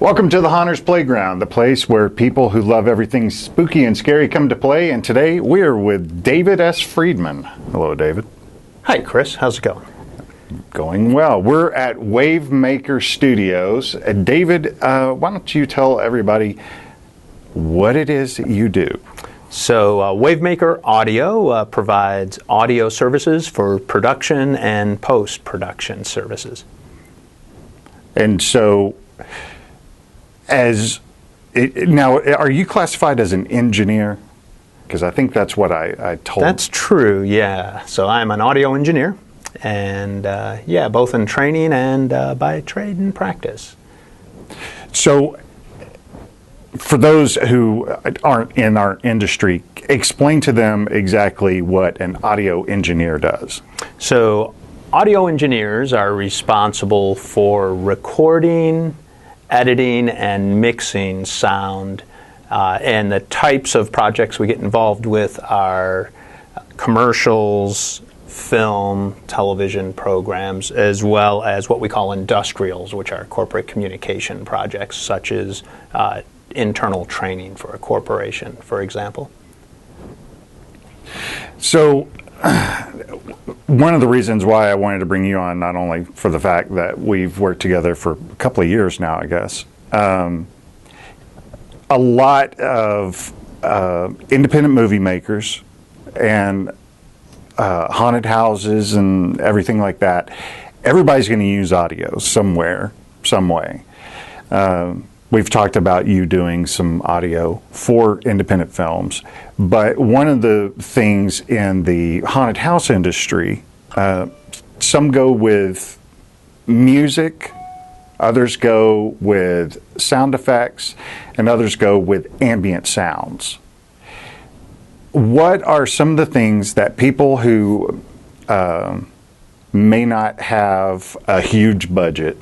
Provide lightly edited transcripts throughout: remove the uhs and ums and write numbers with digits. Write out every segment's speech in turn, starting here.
Welcome to the Haunters Playground, the place where people who love everything spooky and scary come to play. And today we're with David S. Friedman. Hello, David. Hi, Chris. How's it going? Going well. We're at WaveMaker Studios. David, why don't you tell everybody what it is that you do? So WaveMaker Audio provides audio services for production and post-production services. And so, now, are you classified as an engineer? Because I think that's what I told. That's true, yeah. So I'm an audio engineer, and yeah, both in training and by trade and practice. So, for those who aren't in our industry, explain to them exactly what an audio engineer does. So, audio engineers are responsible for recording, editing, and mixing sound. And the types of projects we get involved with are commercials, film, television programs, as well as what we call industrials, which are corporate communication projects, such as internal training for a corporation, for example. So, one of the reasons why I wanted to bring you on, not only for the fact that we've worked together for a couple of years now, I guess, a lot of independent movie makers and haunted houses and everything like that, everybody's going to use audio somewhere, some way. We've talked about you doing some audio for independent films, but one of the things in the haunted house industry, some go with music, others go with sound effects, and others go with ambient sounds. What are some of the things that people who may not have a huge budget,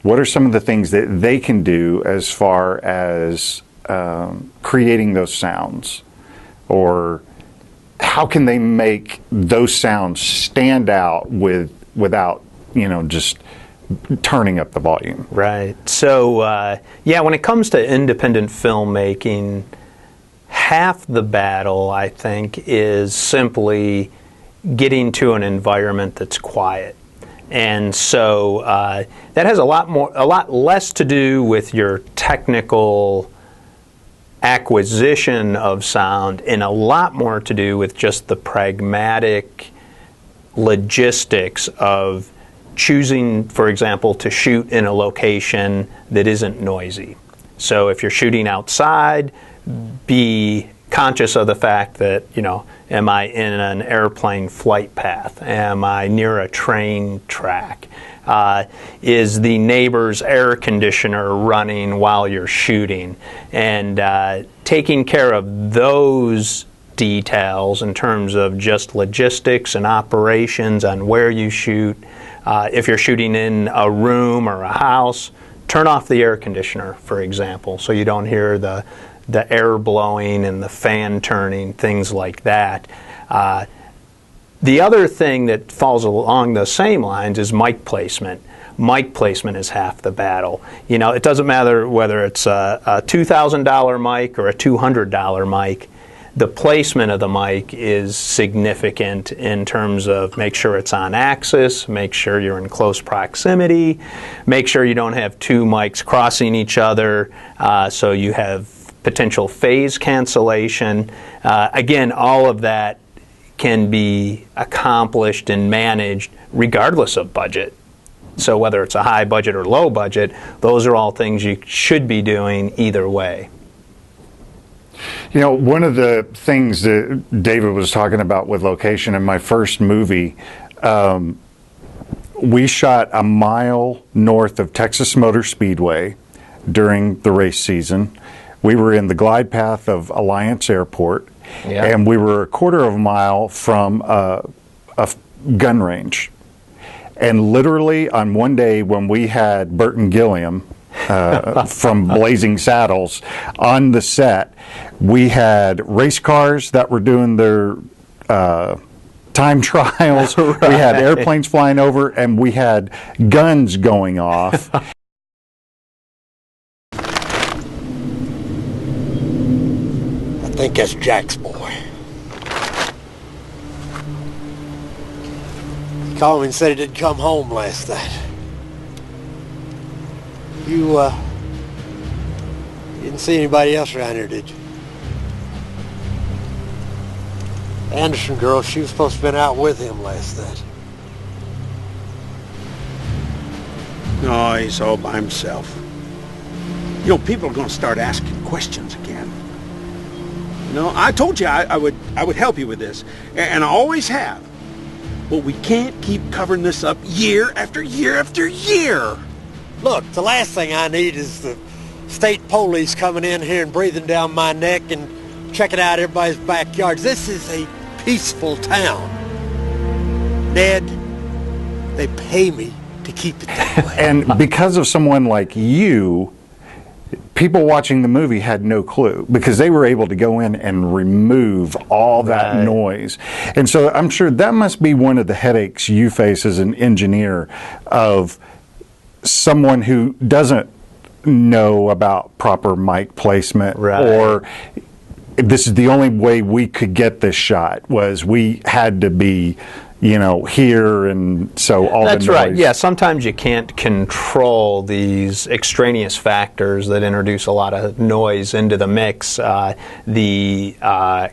what are some of the things that they can do as far as creating those sounds? Or how can they make those sounds stand out without, just turning up the volume? Right. So, yeah, when it comes to independent filmmaking, half the battle, I think, is simply getting to an environment that's quiet. And so that has a lot less to do with your technical acquisition of sound and a lot more to do with just the pragmatic logistics of choosing, for example, to shoot in a location that isn't noisy. So if you're shooting outside, be conscious of the fact that, am I in an airplane flight path? Am I near a train track? Is the neighbor's air conditioner running while you're shooting? And taking care of those details in terms of just logistics and operations on where you shoot. If you're shooting in a room or a house, turn off the air conditioner, for example, so you don't hear the air blowing and the fan turning, things like that. The other thing that falls along the same lines is mic placement. Mic placement is half the battle. It doesn't matter whether it's a $2,000 mic or a $200 mic. The placement of the mic is significant in terms of make sure it's on axis, make sure you're in close proximity, make sure you don't have two mics crossing each other, so you have potential phase cancellation. Again, all of that can be accomplished and managed regardless of budget. So whether it's a high budget or low budget, those are all things you should be doing either way. One of the things that David was talking about with location in my first movie, we shot a mile north of Texas Motor Speedway during the race season. We were in the glide path of Alliance Airport, and we were a quarter of a mile from a gun range. And literally on one day when we had Burton Gilliam from Blazing Saddles on the set, we had race cars that were doing their time trials, right. We had airplanes flying over, and we had guns going off. think that's Jack's boy. He called me and said he didn't come home last night. You didn't see anybody else around here, did you? The Anderson girl, she was supposed to have been out with him last night. No, he's all by himself. You know, people are going to start asking questions again. You know, I told you I would help you with this, and I always have. But we can't keep covering this up year after year after year. Look, the last thing I need is the state police coming in here and breathing down my neck and checking out everybody's backyards. This is a peaceful town. Ned, they pay me to keep it that way. And because of someone like you, people watching the movie had no clue because they were able to go in and remove all that noise. And so I'm sure that must be one of the headaches you face as an engineer of someone who doesn't know about proper mic placement or this is the only way we could get this shot was we had to be, you know, here, and so all That's the noise. right. Yeah, sometimes you can't control these extraneous factors that introduce a lot of noise into the mix. The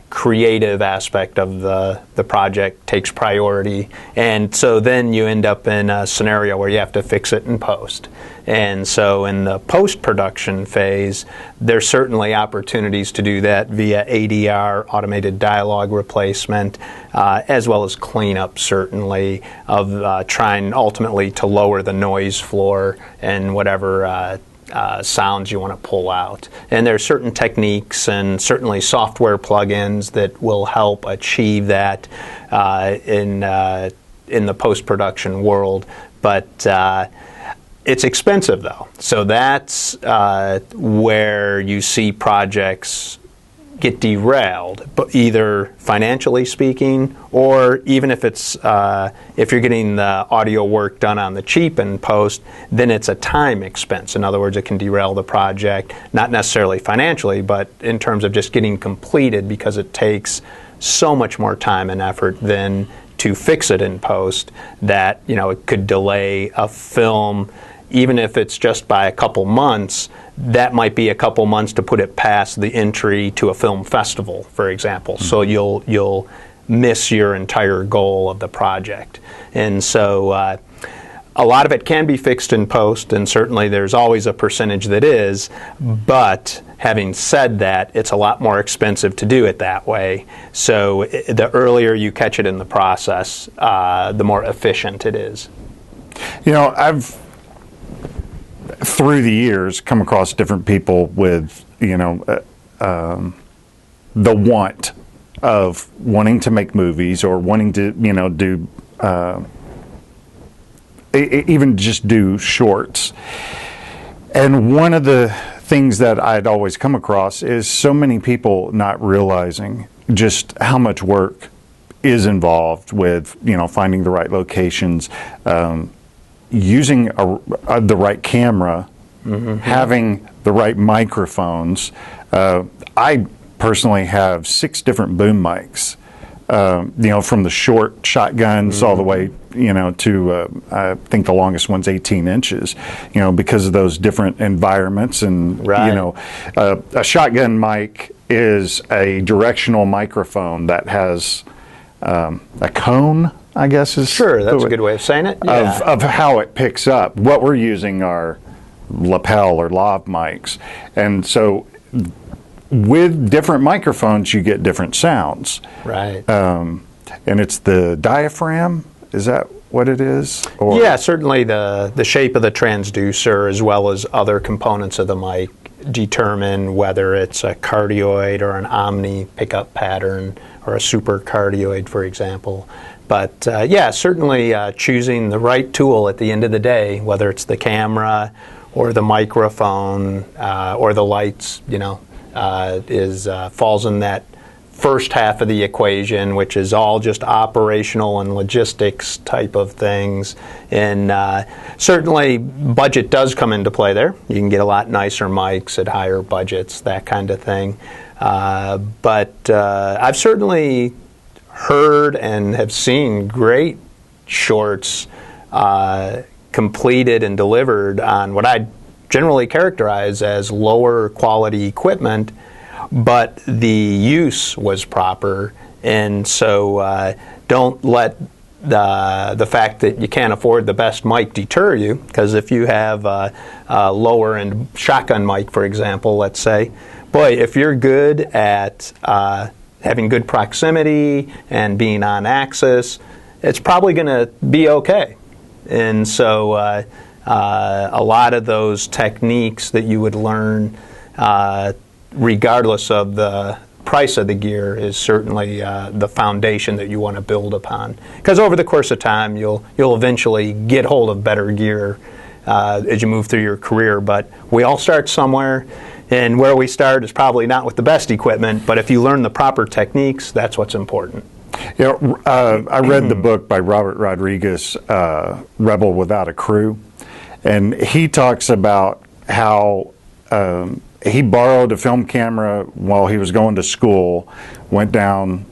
creative aspect of the project takes priority, and so then you end up in a scenario where you have to fix it in post. And so in the post-production phase, there's certainly opportunities to do that via ADR, automated dialogue replacement, as well as cleanup, certainly, of trying ultimately to lower the noise floor and whatever sounds you want to pull out. And there are certain techniques and certainly software plugins that will help achieve that in the post-production world. But it's expensive, though. So that's where you see projects get derailed, but either financially speaking, or even if it's if you're getting the audio work done on the cheap in post, then it's a time expense. In other words, it can derail the project, not necessarily financially, but in terms of just getting completed, because it takes so much more time and effort than to fix it in post that, you know, it could delay a film. Even if it's just by a couple months, that might be a couple months to put it past the entry to a film festival, for example. Mm-hmm. So you'll miss your entire goal of the project. And so a lot of it can be fixed in post, and certainly there's always a percentage that is. But having said that, it's a lot more expensive to do it that way. So the earlier you catch it in the process, the more efficient it is. You know, I've through the years come across different people with, you know, the want of wanting to make movies or wanting to, you know, do even just do shorts. And one of the things that I'd always come across is so many people not realizing just how much work is involved with, you know, finding the right locations, using the right camera, having the right microphones. I personally have 6 different boom mics, you know, from the short shotguns all the way, you know, to I think the longest one's 18 inches, you know, because of those different environments. And, you know, a shotgun mic is a directional microphone that has a cone, I guess is that's a good way of saying it. Yeah. Of how it picks up. What we're using are lapel or lav mics, and so with different microphones you get different sounds. Right. And it's the diaphragm. Is that what it is? Or? Yeah, certainly the shape of the transducer as well as other components of the mic determine whether it's a cardioid or an omni pickup pattern or a supercardioid, for example. But yeah, certainly choosing the right tool at the end of the day, whether it's the camera or the microphone or the lights, you know, falls in that first half of the equation, which is all just operational and logistics type of things. And certainly budget does come into play there. You can get a lot nicer mics at higher budgets, that kind of thing. But I've certainly heard and have seen great shorts completed and delivered on what I generally characterize as lower quality equipment, but the use was proper. And so don't let the fact that you can't afford the best mic deter you, because if you have a lower end shotgun mic, for example, let's say, boy, if you're good at having good proximity and being on axis, it's probably going to be okay. And so a lot of those techniques that you would learn, regardless of the price of the gear, is certainly the foundation that you want to build upon. Because over the course of time, you'll eventually get hold of better gear as you move through your career. But we all start somewhere, and where we start is probably not with the best equipment, but if you learn the proper techniques, that's what's important. You know, I read the book by Robert Rodriguez, Rebel Without a Crew, and he talks about how he borrowed a film camera while he was going to school, went down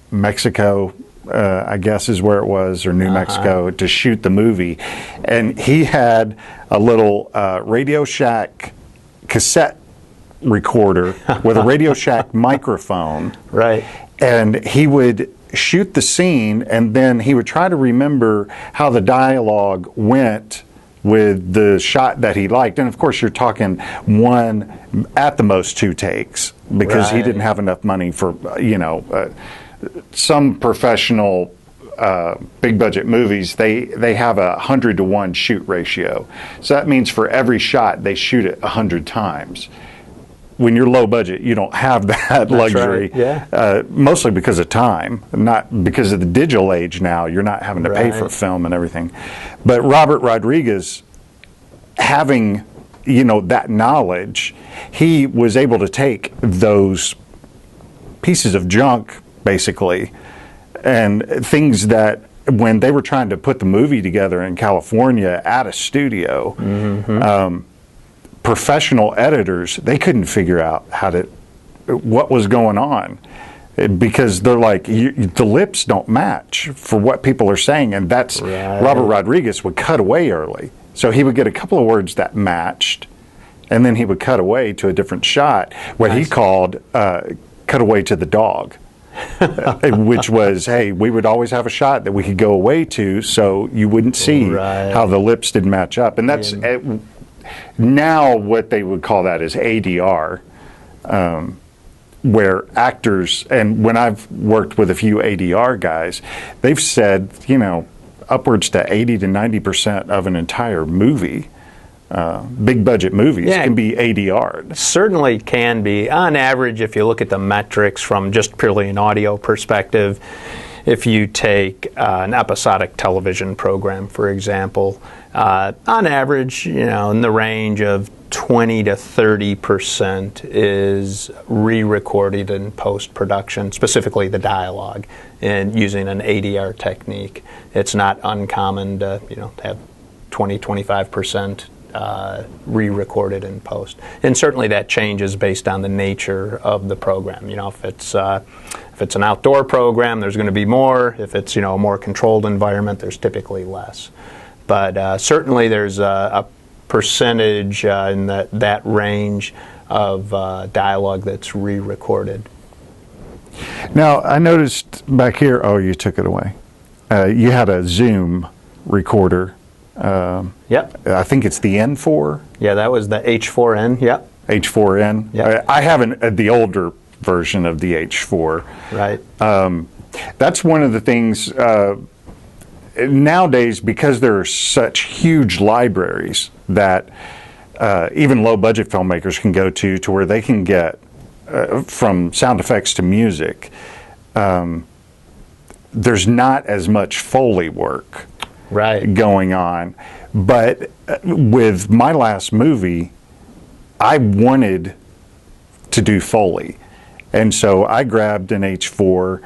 Mexico, I guess is where it was, or New Mexico, to shoot the movie. And he had a little Radio Shack cassette recorder with a Radio Shack microphone. Right. And he would shoot the scene, and then he would try to remember how the dialogue went with the shot that he liked. And of course, you're talking one, at the most two takes, because he didn't have enough money for, some professional big budget movies, they have 100-to-1 shoot ratio. So that means for every shot, they shoot it 100 times. When you're low budget, you don't have that luxury. Right. Yeah. Mostly because of time, not because of the digital age now. You're not having to pay for film and everything. But Robert Rodriguez, having that knowledge, he was able to take those pieces of junk, basically, and things that when they were trying to put the movie together in California at a studio, professional editors, they couldn't figure out what was going on, because they're like, the lips don't match for what people are saying. And that's Robert Rodriguez would cut away early, so he would get a couple of words that matched, and then he would cut away to a different shot, what he called cut away to the dog. Which was, hey, we would always have a shot that we could go away to, so you wouldn't see how the lips didn't match up. And that's now what they would call that is ADR, where actors, and when I've worked with a few ADR guys, they've said, upwards to 80 to 90% of an entire movie, big budget movies, can be ADR'd. Certainly can be. On average, if you look at the metrics from just purely an audio perspective, if you take an episodic television program, for example, on average, in the range of 20 to 30% is re-recorded in post-production, specifically the dialogue, and using an ADR technique. It's not uncommon to have 20, 25% re-recorded in post, and certainly that changes based on the nature of the program. If it's an outdoor program, there's going to be more. If it's a more controlled environment, there's typically less. But certainly there's a percentage in that range of dialogue that's re-recorded. Now, I noticed back here, oh, you took it away. You had a Zoom recorder. Yep. I think it's the N4. Yeah, that was the H4N. Yep. H4N. Yep. I have the older version of the H4. Right. That's one of the things nowadays, because there are such huge libraries that even low budget filmmakers can go to where they can get from sound effects to music. There's not as much Foley work going on. But with my last movie, I wanted to do Foley. And so I grabbed an H4.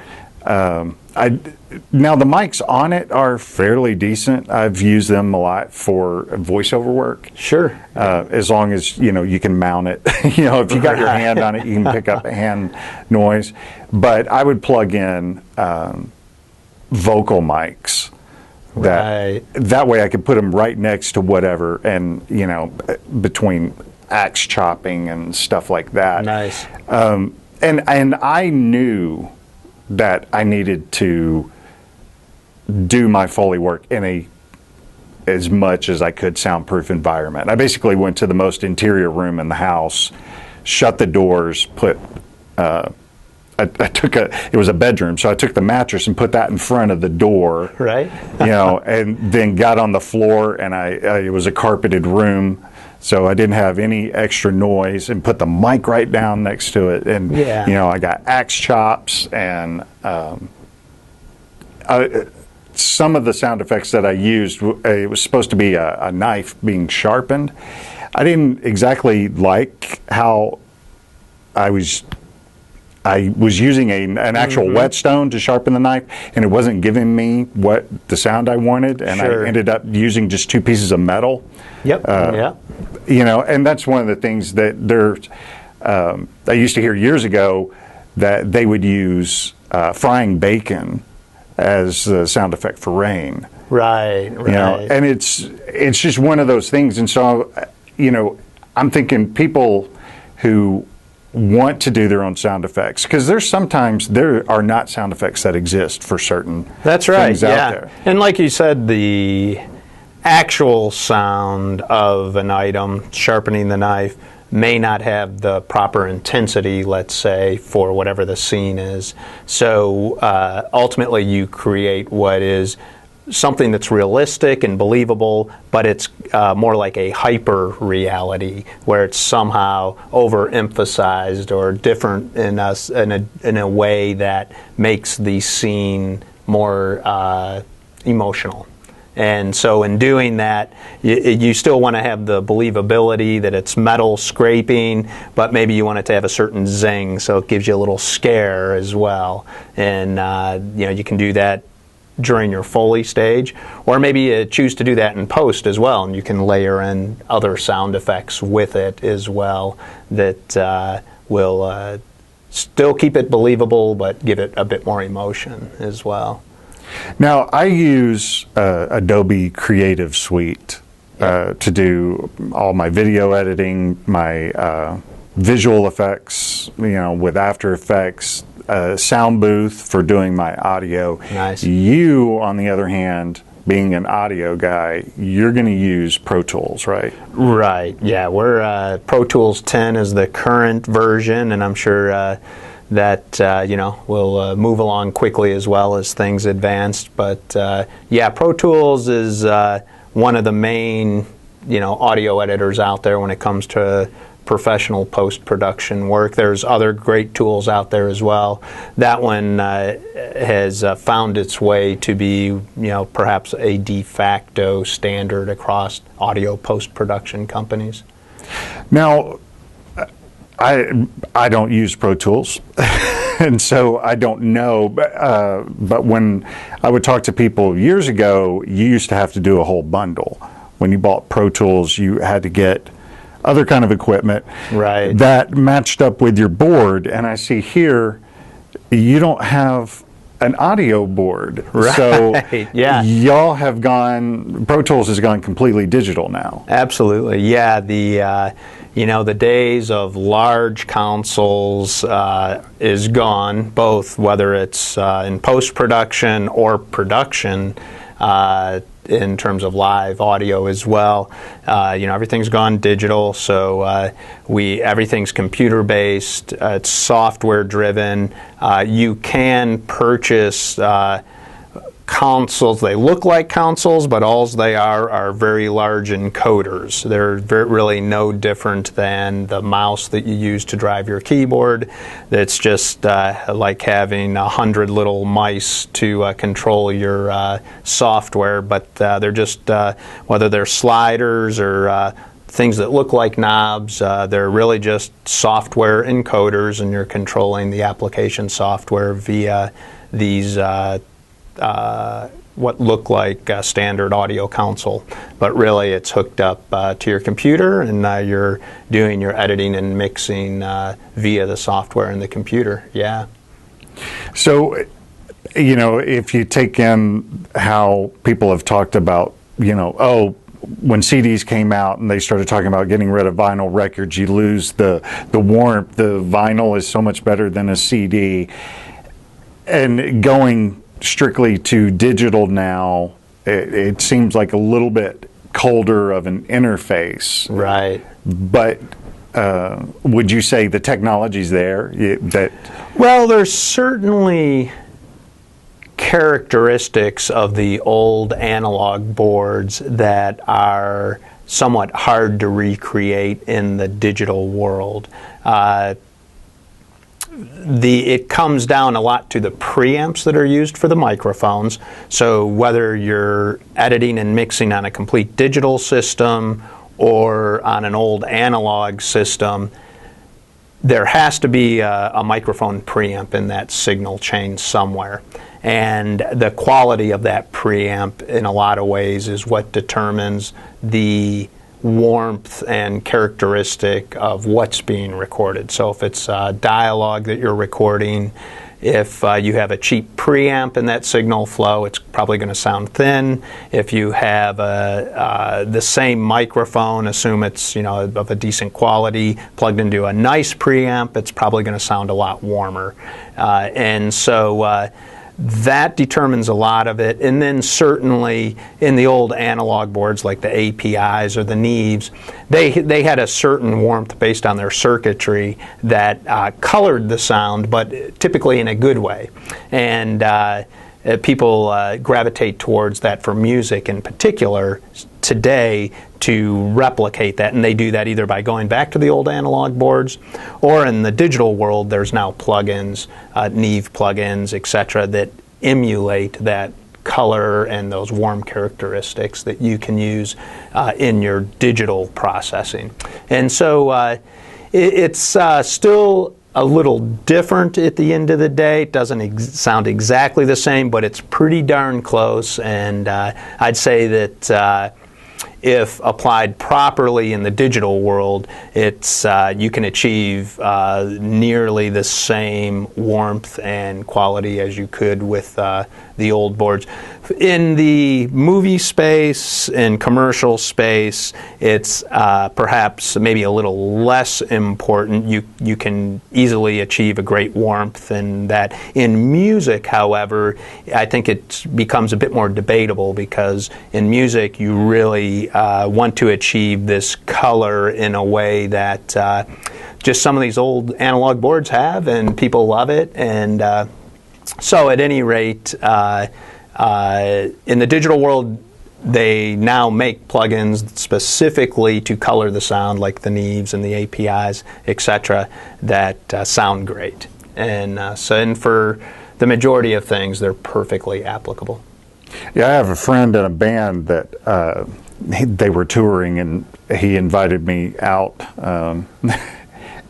now the mics on it are fairly decent. I've used them a lot for voiceover work. Sure. As long as you can mount it. If you got your hand on it, you can pick up a hand noise. But I would plug in vocal mics. That way I could put them right next to whatever, and between axe chopping and stuff like that. Nice. And I knew that I needed to do my Foley work in as much as I could soundproof environment. I basically went to the most interior room in the house, shut the doors, put it was a bedroom, so I took the mattress and put that in front of the door. Right. And then got on the floor, and it was a carpeted room, so I didn't have any extra noise, and put the mic right down next to it. And, I got axe chops, and some of the sound effects that I used, it was supposed to be a knife being sharpened. I didn't exactly like how I was using an actual whetstone to sharpen the knife, and it wasn't giving me what the sound I wanted, and I ended up using just 2 pieces of metal. Yep. And that's one of the things that I used to hear years ago, that they would use frying bacon as the sound effect for rain. Right. And it's just one of those things. And so, I'm thinking people who want to do their own sound effects, because sometimes there are not sound effects that exist for certain things out there. And like you said, the actual sound of an item, sharpening the knife, may not have the proper intensity, let's say, for whatever the scene is. So ultimately you create what is something that's realistic and believable, but it's more like a hyper reality, where it's somehow overemphasized or different in a way that makes the scene more emotional. And so in doing that, you still want to have the believability that it's metal scraping, but maybe you want it to have a certain zing, so it gives you a little scare as well. And you can do that during your Foley stage, or maybe you choose to do that in post as well, and you can layer in other sound effects with it as well that will still keep it believable but give it a bit more emotion as well. Now, I use Adobe Creative Suite to do all my video editing, my visual effects, with After Effects, sound booth for doing my audio. Nice. You, on the other hand, being an audio guy, you're going to use Pro Tools, right? Right. Yeah, we're Pro Tools 10 is the current version, and I'm sure that will move along quickly as well as things advance. But Pro Tools is one of the main audio editors out there when it comes to professional post-production work. There's other great tools out there as well. That one has found its way to be, perhaps a de facto standard across audio post-production companies. Now, I don't use Pro Tools, and so I don't know. But when I would talk to people years ago, you used to have to do a whole bundle. When you bought Pro Tools, you had to get other kind of equipment that matched up with your board. And I see here, you don't have an audio board. Right. So y'all have Pro Tools has gone completely digital now. Absolutely. Yeah. The days of large consoles is gone, both whether it's in post-production or production, in terms of live audio as well. Everything's gone digital, so everything's computer-based. It's software-driven. You can purchase consoles. They look like consoles, but all they are very large encoders. They're really no different than the mouse that you use to drive your keyboard. It's just like having 100 little mice to control your software, but they're just, whether they're sliders or things that look like knobs, they're really just software encoders, and you're controlling the application software via these what look like a standard audio console, but really it's hooked up to your computer, and you're doing your editing and mixing via the software in the computer. Yeah. So, you know, if you take in how people have talked about, you know, when CDs came out and they started talking about getting rid of vinyl records, you lose the warmth. The vinyl is so much better than a CD. And going strictly to digital now, it seems like a little bit colder of an interface. Right. But would you say the technology's there? Well, there's certainly characteristics of the old analog boards that are somewhat hard to recreate in the digital world. It comes down a lot to the preamps that are used for the microphones. So whether you're editing and mixing on a complete digital system or on an old analog system, there has to be a microphone preamp in that signal chain somewhere. And the quality of that preamp in a lot of ways is what determines the warmth and characteristic of what's being recorded. So if it's dialogue that you're recording, if you have a cheap preamp in that signal flow, it's probably going to sound thin. If you have the same microphone, assume it's, you know, of a decent quality, plugged into a nice preamp, it's probably going to sound a lot warmer. And so that determines a lot of it. And then certainly in the old analog boards like the APIs or the Neves, they had a certain warmth based on their circuitry that colored the sound, but typically in a good way. And people gravitate towards that for music in particular today to replicate that, and they do that either by going back to the old analog boards, or in the digital world there's now plugins, Neve plugins, etc., that emulate that color and those warm characteristics that you can use in your digital processing. And so it's still a little different at the end of the day. It doesn't sound exactly the same, but it's pretty darn close. And I'd say that if applied properly in the digital world, it's you can achieve nearly the same warmth and quality as you could with the old boards. In the movie space and commercial space, it's perhaps maybe a little less important. You can easily achieve a great warmth in that. In music, however, I think it becomes a bit more debatable, because in music you really want to achieve this color in a way that just some of these old analog boards have, and people love it. And so at any rate, in the digital world, they now make plugins specifically to color the sound, like the Neves and the APIs, etc., that sound great. And and for the majority of things, they're perfectly applicable. Yeah, I have a friend in a band that they were touring, and he invited me out.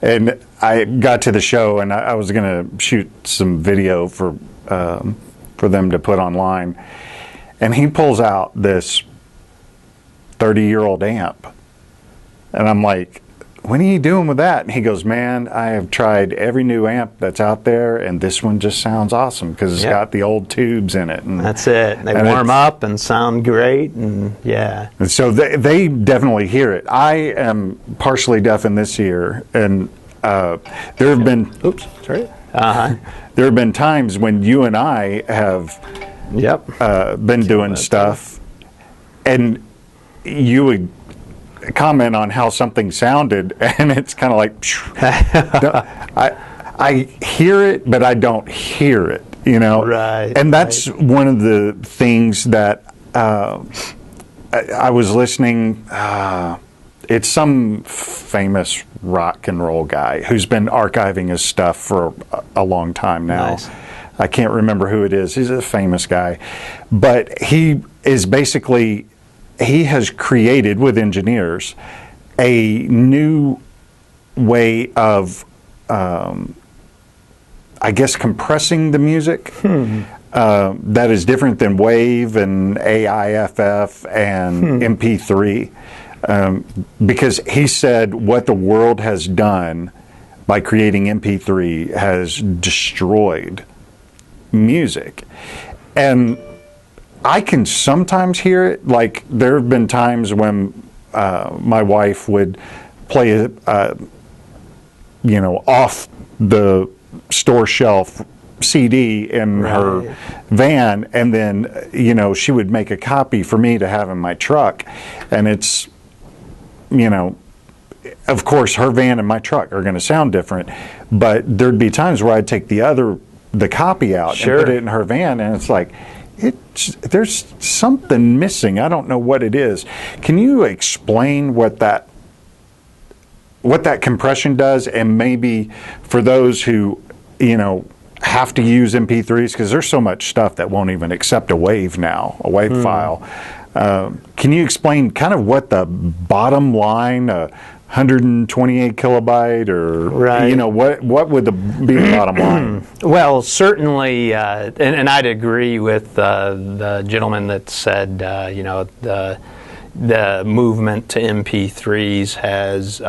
And I got to the show, and I was going to shoot some video for them to put online. And he pulls out this 30-year-old amp. And I'm like, what are you doing with that? And he goes, man, I have tried every new amp that's out there, and this one just sounds awesome because it's got the old tubes in it. And that's it. They warm up and sound great, and yeah. And so they definitely hear it. I am partially deaf in this ear, and there have been... Oops, sorry. There have been times when you and I have been doing stuff, and you would comment on how something sounded, and it's kind of like, I hear it, but I don't hear it, you know? Right. And that's one of the things that I was listening, it's some famous rock and roll guy who's been archiving his stuff for a long time now. Nice. I can't remember who it is. He's a famous guy. But he is basically... he has created with engineers a new way of, I guess, compressing the music. that is different than WAVE and AIFF and MP3, because he said what the world has done by creating MP3 has destroyed music. And I can sometimes hear it. Like, there have been times when my wife would play off the store shelf CD in her van, and then she would make a copy for me to have in my truck. And it's of course her van and my truck are going to sound different, but there'd be times where I'd take the copy out and put it in her van, and it's like, there's something missing. I don't know what it is. Can you explain what that compression does, and maybe for those who have to use MP3s, because there's so much stuff that won't even accept a WAV now, a WAV file. Can you explain kind of what the bottom line, 128 kilobyte, or what would be the bottom line? Well, certainly, and I'd agree with the gentleman that said the movement to MP3s has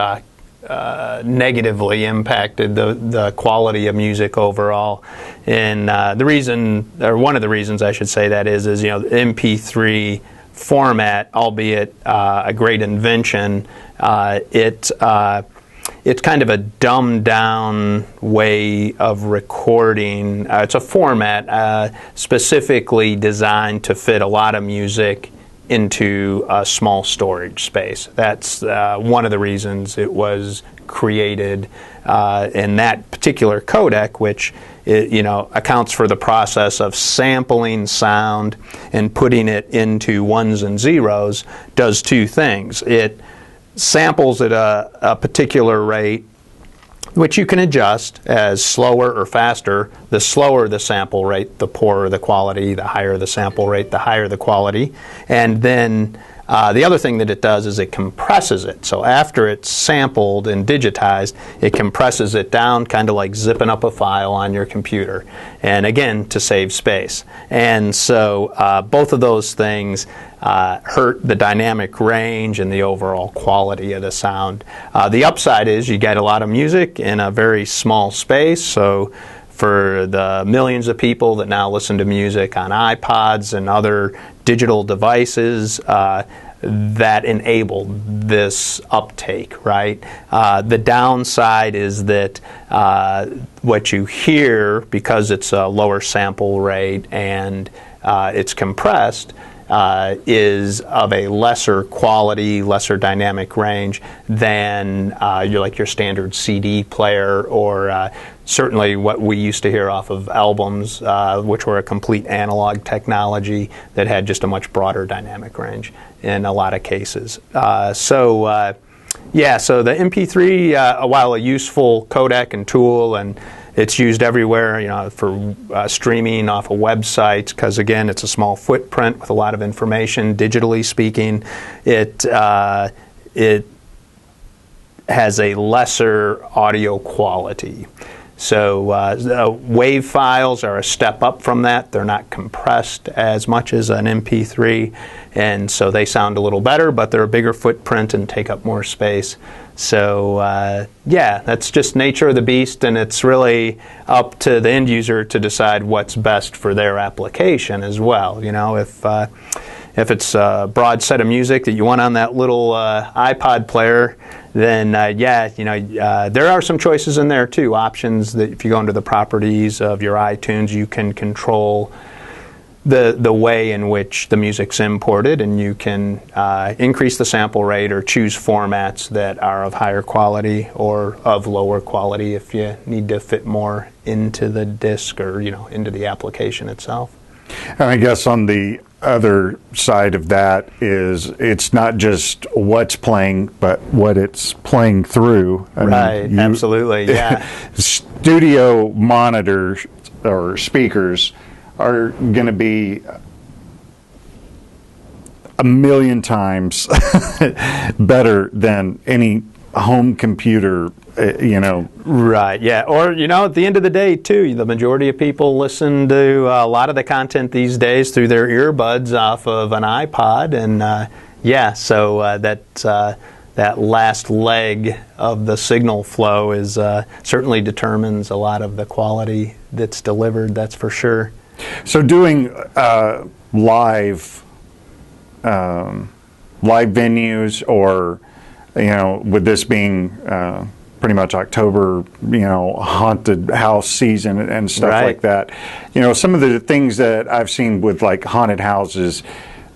negatively impacted the quality of music overall. And the reason, or one of the reasons I should say that is the MP3 format, albeit a great invention, it's kind of a dumbed down way of recording. It's a format specifically designed to fit a lot of music into a small storage space. That's one of the reasons it was created. And that particular codec, which accounts for the process of sampling sound and putting it into ones and zeros, does two things. It samples at a particular rate, which you can adjust as slower or faster. The slower the sample rate, the poorer the quality. The higher the sample rate, the higher the quality. And then the other thing that it does is it compresses it. So after it's sampled and digitized, it compresses it down, kind of like zipping up a file on your computer. And again, to save space. And so both of those things hurt the dynamic range and the overall quality of the sound. The upside is you get a lot of music in a very small space. So for the millions of people that now listen to music on iPods and other digital devices, that enabled this uptake, right? The downside is that what you hear, because it's a lower sample rate and it's compressed, is of a lesser quality, lesser dynamic range than your standard CD player, or certainly what we used to hear off of albums, which were a complete analog technology that had just a much broader dynamic range in a lot of cases. So the MP3, while a useful codec and tool, and it's used everywhere, for streaming off of websites, because again, it's a small footprint with a lot of information. Digitally speaking, it has a lesser audio quality. So WAV files are a step up from that. They're not compressed as much as an MP3, and so they sound a little better, but they're a bigger footprint and take up more space. So that's just nature of the beast, and it's really up to the end user to decide what's best for their application as well. If it's a broad set of music that you want on that little iPod player, then there are some choices in there too. Options that if you go into the properties of your iTunes, you can control the way in which the music's imported, and you can increase the sample rate or choose formats that are of higher quality or of lower quality if you need to fit more into the disc or into the application itself. And I guess on the other side of that is it's not just what's playing, but what it's playing through. Absolutely, yeah. Studio monitors or speakers are going to be a million times better than any home computer, Right, yeah. Or, at the end of the day, too, the majority of people listen to a lot of the content these days through their earbuds off of an iPod. And, so that last leg of the signal flow is certainly determines a lot of the quality that's delivered, that's for sure. So doing live venues, or with this being pretty much October, haunted house season and stuff like that, some of the things that I've seen with like haunted houses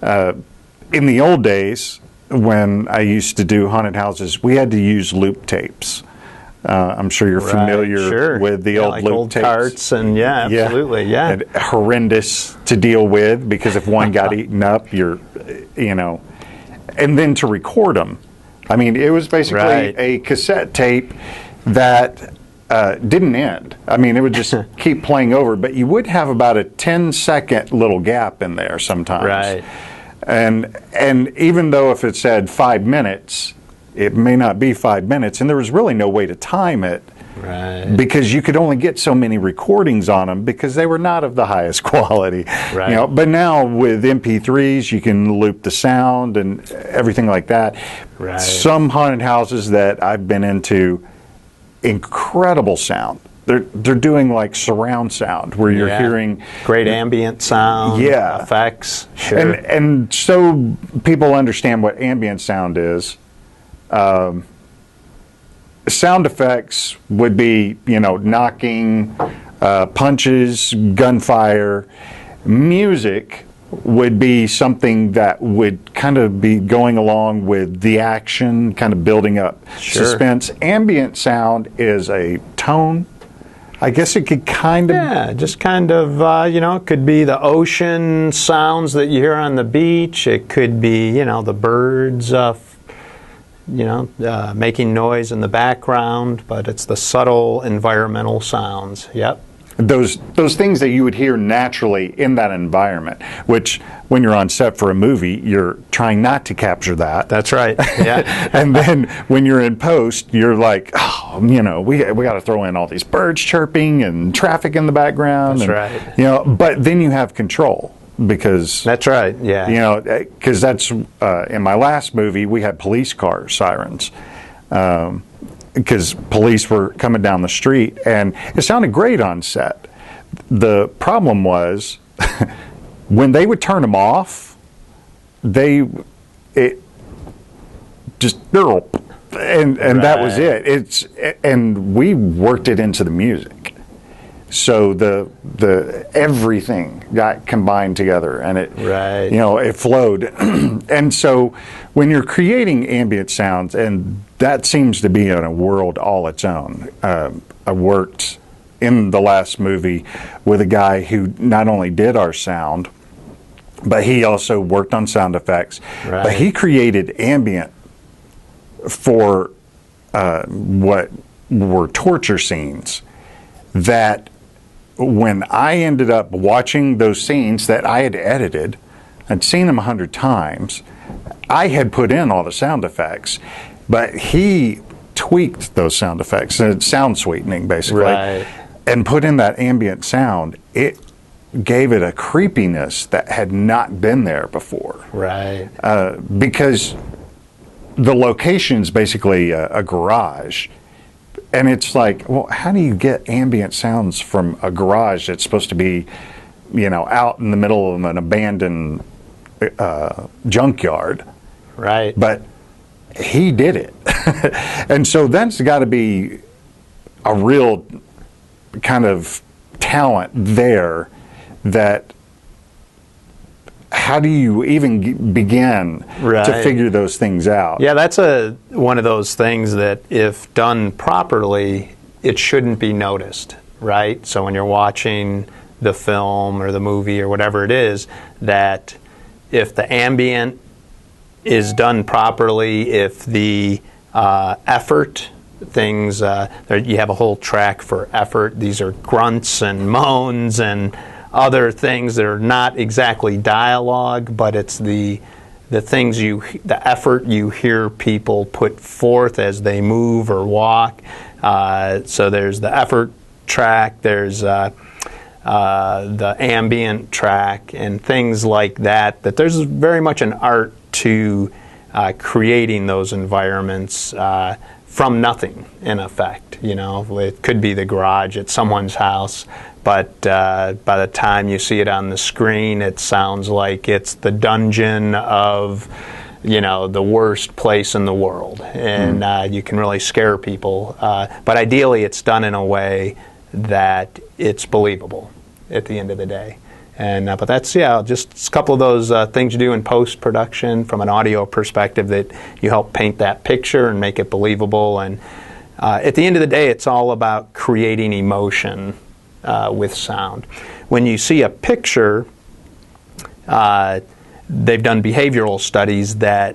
in the old days when I used to do haunted houses, we had to use loop tapes. I'm sure you're familiar with the old like loop old tapes. Carts and absolutely, yeah. And horrendous to deal with, because if one got eaten up, and then to record them. I mean, it was basically a cassette tape that didn't end. I mean, it would just keep playing over, but you would have about a 10-second little gap in there sometimes. Right. And even though if it said 5 minutes, it may not be 5 minutes, and there was really no way to time it. Right. Because you could only get so many recordings on them because they were not of the highest quality. Right. But now with MP3s, you can loop the sound and everything like that. Right. Some haunted houses that I've been into, incredible sound. They're doing like surround sound where you're hearing great ambient sound, effects. Sure. And so people understand what ambient sound is. Sound effects would be, knocking, punches, gunfire. Music would be something that would kind of be going along with the action, kind of building up suspense. Ambient sound is a tone. I guess it could kind of... Yeah, just kind of, it could be the ocean sounds that you hear on the beach. It could be, the birds making noise in the background, but it's the subtle environmental sounds. Yep. Those things that you would hear naturally in that environment, which when you're on set for a movie, you're trying not to capture that. That's right. Yeah. And then when you're in post, you're like, we got to throw in all these birds chirping and traffic in the background. That's right. But then you have control. Because that's right, yeah. Because that's in my last movie we had police car sirens, because police were coming down the street, and it sounded great on set. The problem was when they would turn them off, and that was it. And we worked it into the music. So the everything got combined together, and it flowed. And so when you're creating ambient sounds, and that seems to be in a world all its own. I worked in the last movie with a guy who not only did our sound, but he also worked on sound effects. Right. But he created ambient for what were torture scenes that, when I ended up watching those scenes that I had edited, I'd seen them 100 times, I had put in all the sound effects, but he tweaked those sound effects, sound sweetening basically, and put in that ambient sound. It gave it a creepiness that had not been there before. Right. Because the location's basically a garage. And it's like, well, how do you get ambient sounds from a garage that's supposed to be, out in the middle of an abandoned junkyard? Right. But he did it. And so that's got to be a real kind of talent there that... How do you even begin to figure those things out? Yeah, that's one of those things that if done properly, it shouldn't be noticed, right? So when you're watching the film or the movie or whatever it is, that if the ambient is done properly, if the effort, things, you have a whole track for effort. These are grunts and moans and other things that are not exactly dialogue, but it's the the effort you hear people put forth as they move or walk. So there's the effort track, there's the ambient track, and things like that. That there's very much an art to creating those environments from nothing, in effect. It could be the garage at someone's house, but by the time you see it on the screen, it sounds like it's the dungeon of, the worst place in the world, and you can really scare people. But ideally, it's done in a way that it's believable at the end of the day. And but that's just a couple of those things you do in post-production from an audio perspective that you help paint that picture and make it believable. And at the end of the day, it's all about creating emotion with sound. When you see a picture, they've done behavioral studies that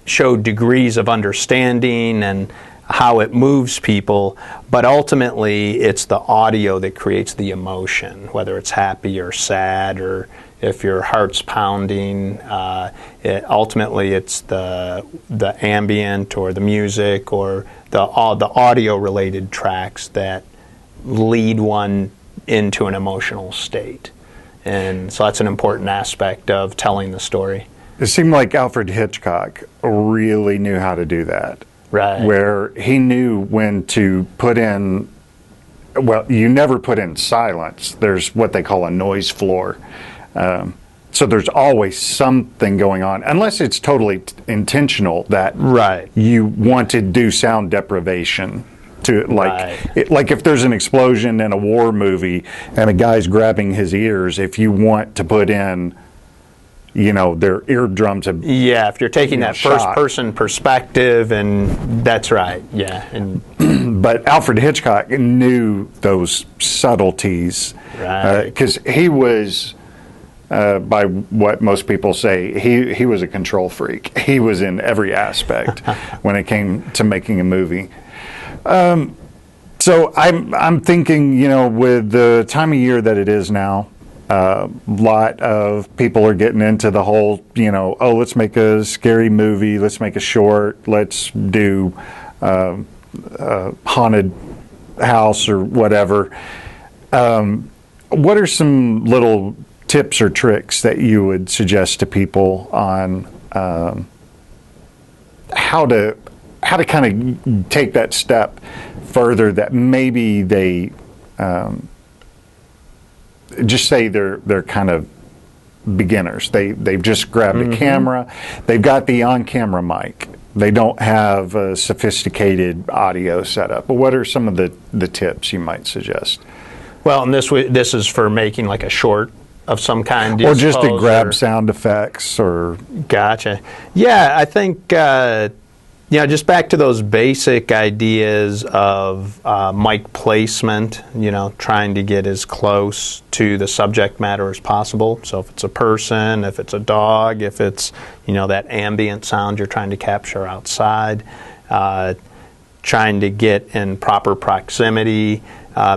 show degrees of understanding and how it moves people, but ultimately it's the audio that creates the emotion, whether it's happy or sad, or if your heart's pounding. Ultimately it's the ambient or the music or the audio-related tracks that lead one into an emotional state. And so that's an important aspect of telling the story. It seemed like Alfred Hitchcock really knew how to do that. Right. Where he knew when to put in, well, you never put in silence. There's what they call a noise floor. So there's always something going on, unless it's totally intentional that you want to do sound deprivation. Like if there's an explosion in a war movie and a guy's grabbing his ears, if you want to put in, their eardrums. If you're taking that first-person perspective, and that's right, And but Alfred Hitchcock knew those subtleties, because he was, by what most people say, he was a control freak. He was in every aspect when it came to making a movie. So I'm thinking, with the time of year that it is now, a lot of people are getting into the whole, let's make a scary movie, let's make a short, let's do a haunted house or whatever. What are some little tips or tricks that you would suggest to people on how to kind of take that step further, that maybe they just say they're kind of beginners. They've just grabbed a camera. They've got the on-camera mic. They don't have a sophisticated audio setup. But what are some of the tips you might suggest? Well, and this is for making like a short of some kind, or just to grab sound effects, or gotcha. Yeah, I think just back to those basic ideas of mic placement. Trying to get as close to the subject matter as possible. So if it's a person, if it's a dog, if it's that ambient sound you're trying to capture outside, trying to get in proper proximity.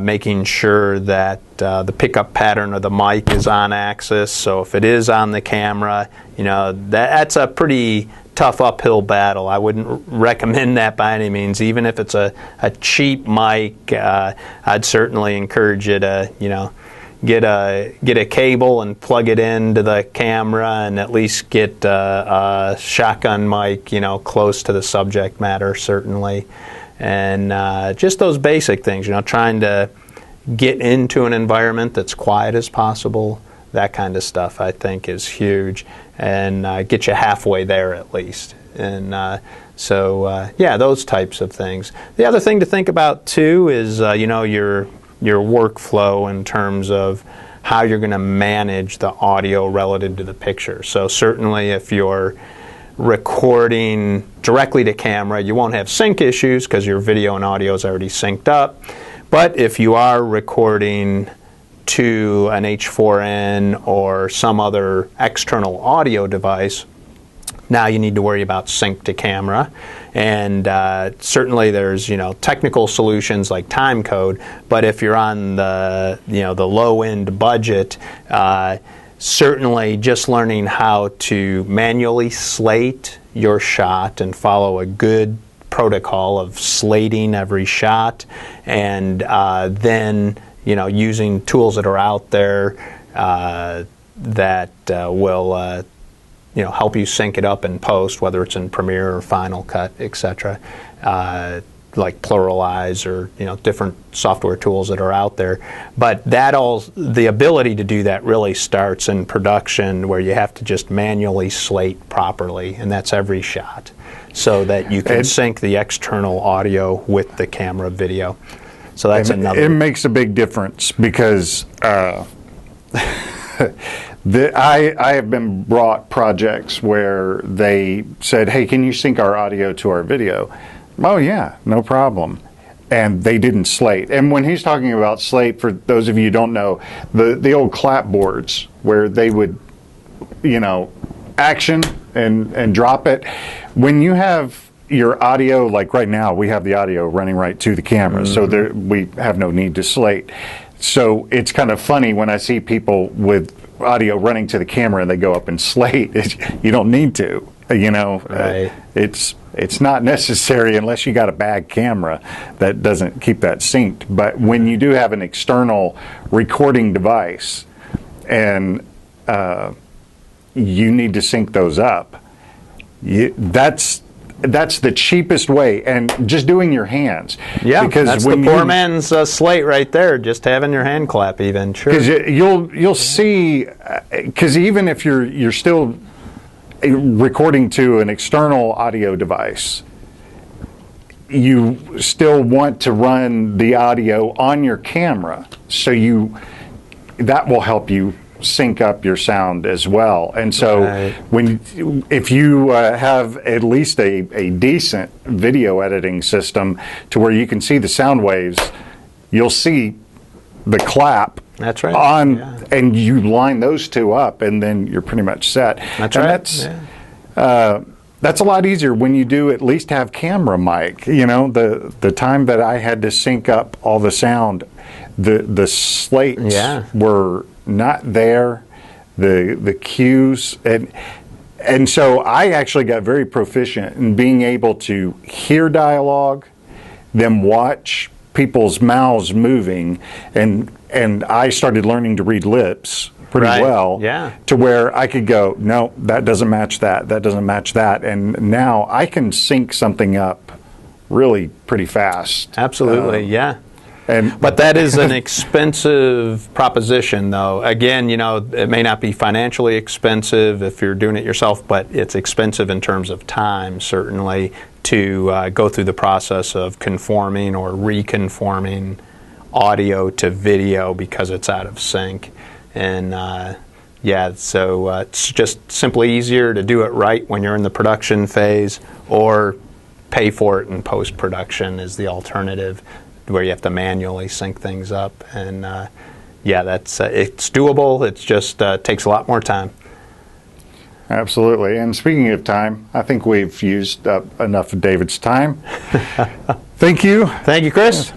Making sure that the pickup pattern of the mic is on axis. So if it is on the camera, that's a pretty tough uphill battle. I wouldn't recommend that by any means. Even if it's a cheap mic, I'd certainly encourage you to get a cable and plug it into the camera, and at least get a shotgun mic close to the subject matter, certainly. And just those basic things, trying to get into an environment that's quiet as possible, that kind of stuff I think is huge, and get you halfway there at least. And those types of things. The other thing to think about too is your workflow in terms of how you're going to manage the audio relative to the picture. So certainly if you're recording directly to camera, you won't have sync issues because your video and audio is already synced up. But if you are recording to an H4n or some other external audio device, now you need to worry about sync to camera. And certainly there's technical solutions like timecode, but if you're on the the low end budget, certainly just learning how to manually slate your shot and follow a good protocol of slating every shot, and then using tools that are out there that will help you sync it up in post, whether it's in Premiere or Final Cut, etc. Like Pluralize or different software tools that are out there. But the ability to do that really starts in production, where you have to just manually slate properly, and that's every shot, so that you can sync the external audio with the camera video. So that's another. It makes a big difference because I have been brought projects where they said, "Hey, can you sync our audio to our video?" Oh yeah, no problem. And they didn't slate. And when he's talking about slate, for those of you who don't know, the old clapboards where they would, action and drop it. When you have your audio, like right now, we have the audio running right to the camera, so we have no need to slate. So it's kind of funny when I see people with audio running to the camera and they go up and slate. You don't need to, Right. It's not necessary unless you got a bad camera that doesn't keep that synced. But when you do have an external recording device and you need to sync those up, that's the cheapest way, and just doing your hands. Yeah, because that's the poor man's slate right there. Just having your hand clap, even. Sure. Because you'll see, because even if you're still recording to an external audio device, you still want to run the audio on your camera, so that will help you sync up your sound as well. And so if you have at least a decent video editing system to where you can see the sound waves, you'll see the clap. That's right. And you line those two up, and then you're pretty much set. That's right. That's a lot easier when you do at least have camera mic. The time that I had to sync up all the sound, the slates were not there, the cues, and so I actually got very proficient in being able to hear dialogue, then watch people's mouths moving, and I started learning to read lips pretty well, to where I could go, no, that doesn't match that doesn't match that, and now I can sync something up really pretty fast. Absolutely, but that is an expensive proposition, though. Again, it may not be financially expensive if you're doing it yourself, but it's expensive in terms of time, certainly, to go through the process of conforming or reconforming audio to video because it's out of sync. And so it's just simply easier to do it right when you're in the production phase, or pay for it in post-production is the alternative, where you have to manually sync things up. And it's doable. It's just takes a lot more time. Absolutely. And speaking of time, I think we've used up enough of David's time. Thank you. Thank you, Chris.